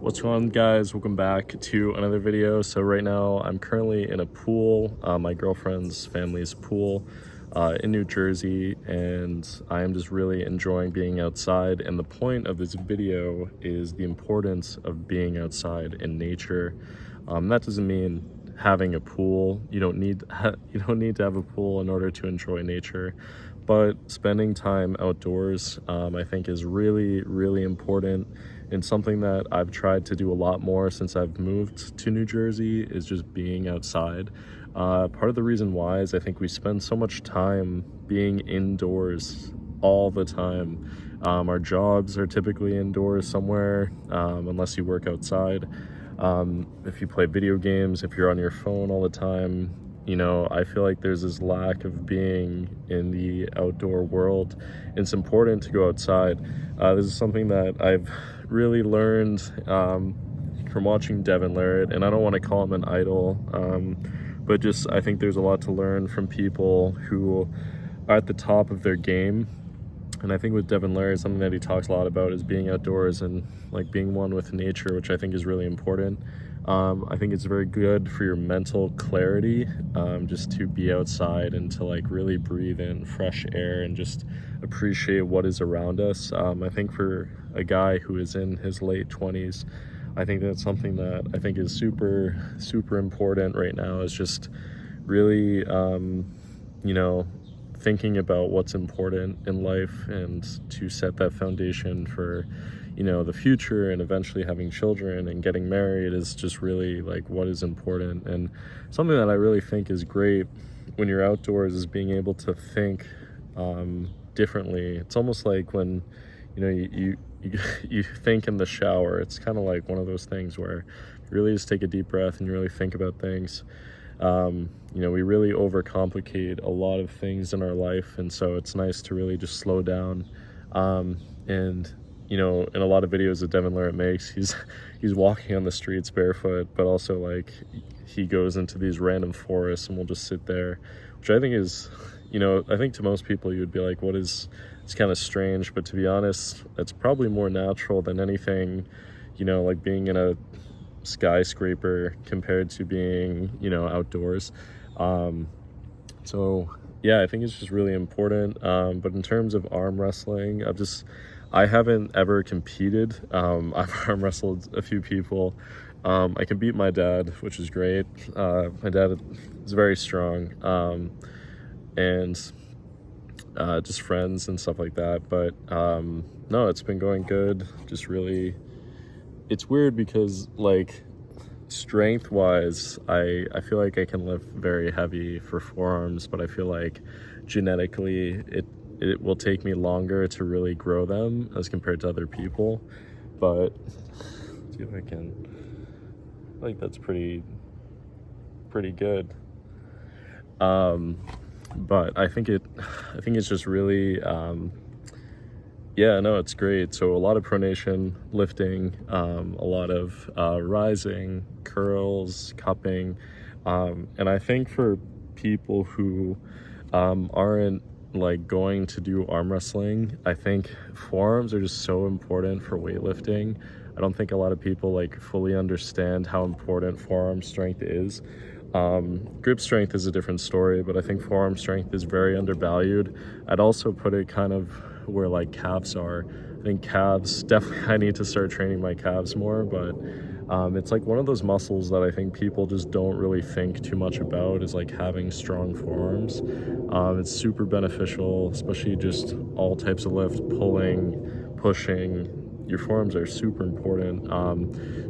What's going on, guys? Welcome back to another video. So right now I'm currently in a pool, my girlfriend's family's pool in New Jersey, and I am just really enjoying being outside. And the point of this video is the importance of being outside in nature. That doesn't mean having a pool. You don't need to have a pool in order to enjoy nature, but spending time outdoors I think is really important. And something that I've tried to do a lot more since I've moved to New Jersey is just being outside. Part of the reason why is I think we spend so much time being indoors all the time. Our jobs are typically indoors somewhere, unless you work outside. If you play video games, if you're on your phone all the time, I feel like there's this lack of being in the outdoor world. It's important to go outside. This is something that I've really learned from watching Devon Larratt, and I don't want to call him an idol, but just I think there's a lot to learn from people who are at the top of their game. And I think with Devon Larratt, something that he talks a lot about is being outdoors and like being one with nature, which I think is really important. I think it's very good for your mental clarity, just to be outside and to like really breathe in fresh air and just appreciate what is around us. I think for a guy who is in his late 20s, I think that's something that I think is super important right now, is just really thinking about what's important in life and to set that foundation for the future, and eventually having children and getting married is just really like what is important. And something that I really think is great when you're outdoors is being able to think differently. It's almost like when you think in the shower. It's kind of like one of those things where you really just take a deep breath and you really think about things. We really overcomplicate a lot of things in our life, and so it's nice to really just slow down. And in a lot of videos that Devon Larratt makes, he's walking on the streets barefoot, but also like he goes into these random forests and will just sit there, which I think is, I think to most people you would be like, it's kind of strange, but to be honest, it's probably more natural than anything, like being in a skyscraper compared to being outdoors. So yeah, I think it's just really important. But in terms of arm wrestling, I haven't ever competed. I've arm wrestled a few people. I can beat my dad, which is great. My dad is very strong, and just friends and stuff like that. But no, it's been going good. Just really, it's weird because like strength wise, I feel like I can lift very heavy for forearms, but I feel like genetically it will take me longer to really grow them as compared to other people. But see if I can, like, that's pretty good. But I think it's just really it's great. So a lot of pronation lifting, a lot of rising, curls, cupping, and I think for people who aren't like going to do arm wrestling, I think forearms are just so important for weightlifting. I don't think a lot of people like fully understand how important forearm strength is. Grip strength is a different story, but I think forearm strength is very undervalued. I'd also put it kind of where like calves are. I think calves, definitely I need to start training my calves more, but it's like one of those muscles that I think people just don't really think too much about, is like having strong forearms. It's super beneficial, especially just all types of lift, pulling, pushing. Your forearms are super important.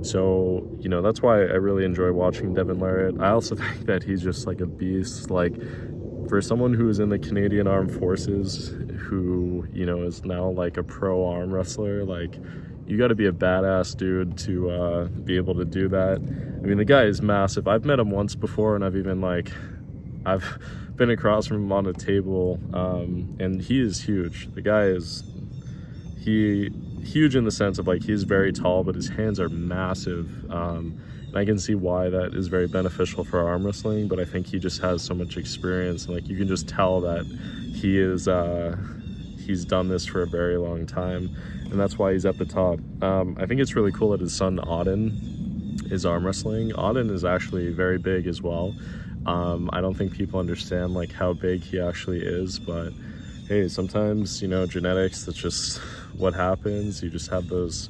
So that's why I really enjoy watching Devon Larratt. I also think that he's just like a beast. Like, for someone who is in the Canadian Armed Forces, who is now like a pro arm wrestler, like, you got to be a badass dude to be able to do that. I mean, the guy is massive. I've met him once before, and I've been across from him on a table, and he is huge. The guy is huge in the sense of like he's very tall, but his hands are massive. And I can see why that is very beneficial for arm wrestling, but I think he just has so much experience, and like you can just tell that he's done this for a very long time, and that's why he's at the top. I think it's really cool that his son Auden is arm wrestling. Auden is actually very big as well. I don't think people understand like how big he actually is, but hey, sometimes, you know, genetics, that's just what happens. You just have those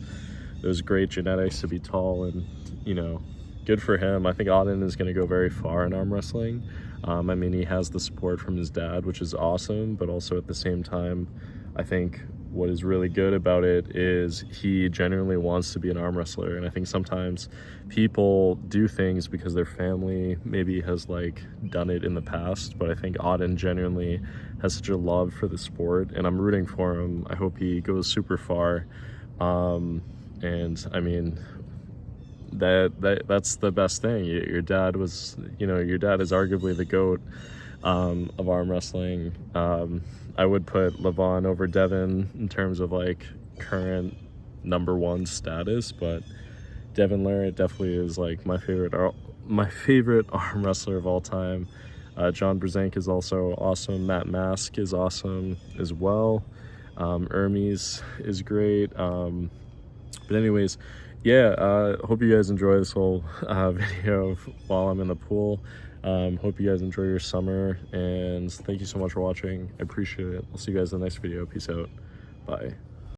great genetics to be tall, and, you know, good for him. I think Auden is going to go very far in arm wrestling. I mean, he has the support from his dad, which is awesome, but also at the same time, I think what is really good about it is he genuinely wants to be an arm wrestler. And I think sometimes people do things because their family maybe has like done it in the past, but I think Auden genuinely has such a love for the sport, and I'm rooting for him. I hope he goes super far. And I mean, that's the best thing. Your dad was, you know, your dad is arguably the GOAT of arm wrestling. I would put Levon over Devon in terms of like current #1 status, but Devon Larratt definitely is like my favorite arm wrestler of all time. John Brzenk is also awesome. Matt Mask is awesome as well. Hermes is great. But anyways, yeah, hope you guys enjoy this whole video while I'm in the pool. Hope you guys enjoy your summer, and thank you so much for watching. I appreciate it. I'll see you guys in the next video. Peace out. Bye.